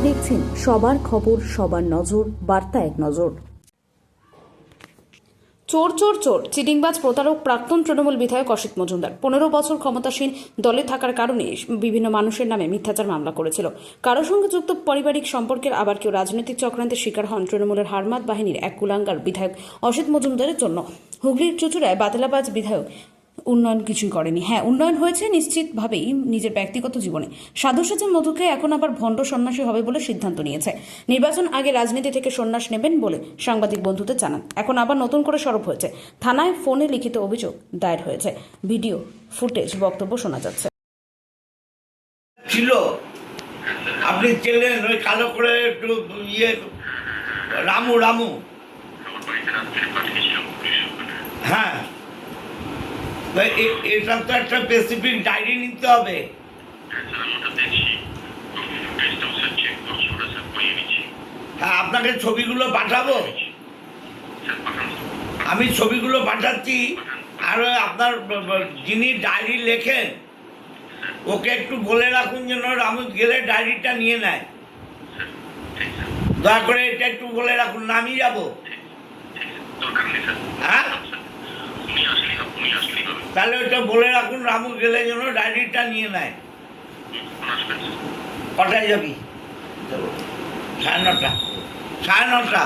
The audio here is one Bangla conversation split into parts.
দেখছেন সবার খবর, সবার নজর, বার্তা এক নজর। চোর চোর চোর, চিটিংবাজ, প্রতারক প্রাক্তন তৃণমূল বিধায়ক অসিত মজুমদার 15 বছর ক্ষমতাসীন দলে থাকার কারণে বিভিন্ন মানুষের নামে মিথ্যাচার মামলা করেছিল। কারোর সঙ্গে যুক্ত পারিবারিক সম্পর্কের, আবার কেউ রাজনৈতিক চক্রান্তের শিকার হন তৃণমূলের হারমাত বাহিনীর এক কুলাঙ্গার বিধায়ক অসিত মজুমদারের জন্য। হুগলির চুঁচুড়ায় বাতলাবাজ বিধায়ক উন্নয়ন কিছুই করেনি। হ্যাঁ, উন্নয়ন হয়েছে নিশ্চিতভাবেই নিজের ব্যক্তিগত জীবনে। সাধু সাজে মধুকে এখন আবার ভণ্ড সন্ন্যাসী হবে বলে সিদ্ধান্ত নিয়েছে। নির্বাচন আগে রাজনীতি থেকে সন্ন্যাস নেবেন বলে সাংবাদিক বন্ধুদের জানান। এখন আবার নতুন করে সরব হয়েছে। থানায় ফোনে লিখিত অভিযোগ দায়ের হয়েছে। ভিডিও ফুটেজ, বক্তব্য শোনা যাচ্ছে। ছিল আপনি চেলেন ওই কালো করে একটু ইয়ে রামু রামু, হ্যাঁ, এটা তো একটা স্পেসিফিক ডায়েরি নিতে হবে। হ্যাঁ, আপনাকে ছবিগুলো পাঠাবো, আমি ছবিগুলো পাঠাচ্ছি। আর আপনার যিনি ডায়েরি লেখেন ওকে একটু বলে রাখুন যেন রামু গেলে ডায়েরিটা নিয়ে নেয়। দয়া করে এটা একটু বলে রাখুন, না আমি যাবো। হ্যাঁ, তাহলে ওইটা বলে রাখুন, রামু গেলে যেন ডায়েরিটা নিয়ে নেয়। কটায় যাবি? 9:30, 9:30,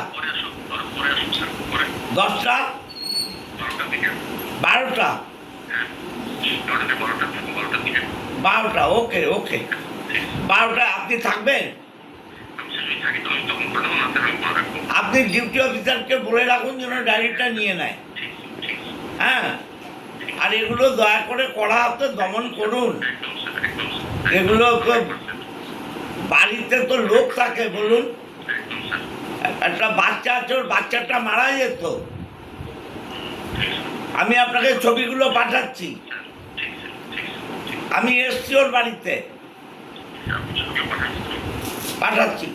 10টা, 12টা, 12টা, ওকে ওকে। 12টা আপনি থাকবেন? আপনি ডিউটি অফিসারকে বলে রাখুন যেন ডায়েরিটা নিয়ে নেয়। হ্যাঁ, আর এগুলো দয়া করে কড়া হাতে দমন করুন। এগুলো বাড়িতে তো লোক থাকে, বলুন, একটা বাচ্চা আছে, ওর বাচ্চাটা মারা যেত। আমি আপনাকে ছবিগুলো পাঠাচ্ছি। আমি এসছি ওর বাড়িতে, পাঠাচ্ছি।